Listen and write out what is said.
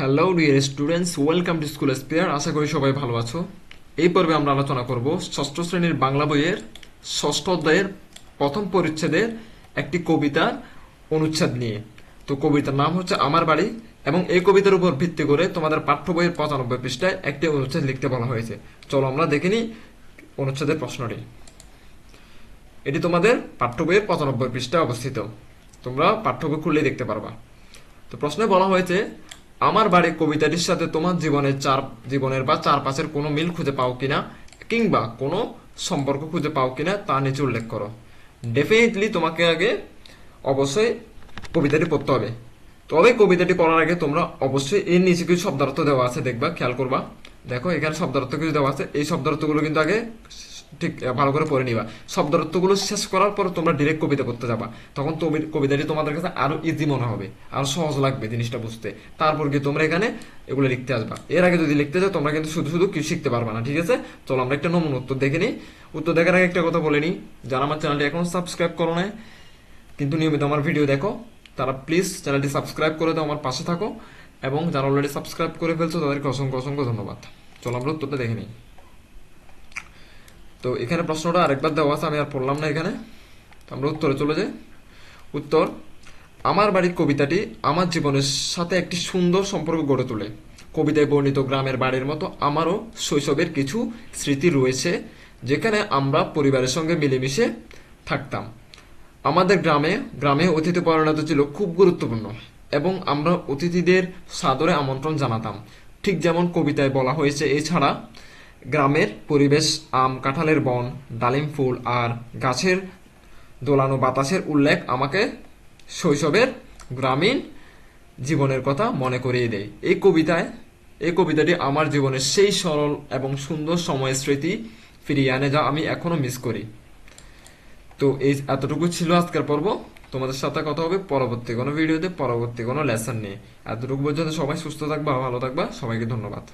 Hello dear students, welcome to school spare. আশা করি সবাই ভালো আছো। এই পর্বে আমরা আলোচনা করব ষষ্ঠ শ্রেণীর বাংলা বইয়ের ষষ্ঠ অধ্যায়ের প্রথম পরিচ্ছেদের একটি কবিতার অনুচ্ছেদ নিয়ে। তো কবিতার নাম হচ্ছে আমার বাড়ি, এবং এই কবিতার উপর ভিত্তি করে তোমাদের পাঠ্য বইয়ের 95 পৃষ্ঠায় একটি অনুচ্ছেদ লিখতে বলা হয়েছে। চলো আমরা দেখে নিই অনুচ্ছেদের প্রশ্নটি। এটি তোমাদের পাঠ্য বইয়ের 95 পৃষ্ঠায় অবস্থিত, তোমরা পাঠ্য বই খুললেই দেখতে পারবা। তো প্রশ্নে বলা হয়েছে, আমার বাড়ি কবিতাটির সাথে তোমার জীবনের বা চারপাশের কোনো মিল খুঁজে পাও কিনা, কিংবা কোনো সম্পর্ক খুঁজে পাও কিনা তা নিচে উল্লেখ করো। ডেফিনেটলি তোমাকে আগে অবশ্যই কবিতাটি পড়তে হবে। তবে কবিতাটি পড়ার আগে তোমরা অবশ্যই এর নিচে কিছু শব্দার্থ দেওয়া আছে, দেখবা, খেয়াল করবা। দেখো এখানে শব্দার্থ কিছু দেওয়া আছে, এই শব্দার্থগুলো কিন্তু আগে ঠিক ভালো করে পড়ে নিবা। শব্দার্থগুলো শেষ করার পর তোমরা ডিরেক্ট কবিতা করতে যাবা, তখন কবিতাটি তোমাদের কাছে আরো ইজি মনে হবে, আরো সহজ লাগবে জিনিসটা বুঝতে। তারপর গিয়ে তোমরা এখানে এগুলো লিখতে আসবা। এর আগে যদি লিখতে যাও তোমরা কিন্তু শুধু শুধু কিছু শিখতে পারবা না, ঠিক আছে? চলো আমরা একটা নমুনা উত্তর দেখে নিই। উত্তর দেখার আগে একটা কথা বলে নিই, যারা আমার চ্যানেলটি এখন সাবস্ক্রাইব করো না কিন্তু নিয়মিত আমার ভিডিও দেখো, তারা প্লিজ চ্যানেলটি সাবস্ক্রাইব করে দাও, আমার পাশে থাকো। এবং যারা অলরেডি সাবস্ক্রাইব করে ফেলছো তাদেরকে অসংখ্য অসংখ্য ধন্যবাদ। চলো আমরা উত্তরটা দেখে নিই। তো এখানে প্রশ্নটা আরেকবার দেওয়া আছে, আমি আর পড়লাম না এখানে। তো আমরা উত্তরে চলে যাই। উত্তর: আমার বাড়ির কবিতাটি আমার জীবনের সাথে একটি সুন্দর সম্পর্ক গড়ে তোলে। কবিতায় বর্ণিত গ্রামের বাড়ির মতো আমারও শৈশবের কিছু স্মৃতি রয়েছে, যেখানে আমরা পরিবারের সঙ্গে মিলেমিশে থাকতাম। আমাদের গ্রামে অতিথি পরিণত ছিল খুব গুরুত্বপূর্ণ, এবং আমরা অতিথিদের সাদরে আমন্ত্রণ জানাতাম, ঠিক যেমন কবিতায় বলা হয়েছে। এছাড়া গ্রামের পরিবেশ, আম কাঁঠালের বন, ডালিম ফুল আর গাছের দোলানো বাতাসের উল্লেখ আমাকে শৈশবের গ্রামীণ জীবনের কথা মনে করিয়ে দেয়। এই কবিতাটি আমার জীবনের সেই সরল এবং সুন্দর সময়ের স্মৃতি ফিরিয়ে আনে, যা আমি এখনো মিস করি। তো এই এতটুকু ছিল আজকের পর্ব। তোমাদের সাথে কথা হবে পরবর্তী কোনো ভিডিওতে, পরবর্তী কোনো লেসন নিয়ে। এতটুকু পর্যন্ত সবাই সুস্থ থাকবা, ভালো থাকবা। সবাইকে ধন্যবাদ।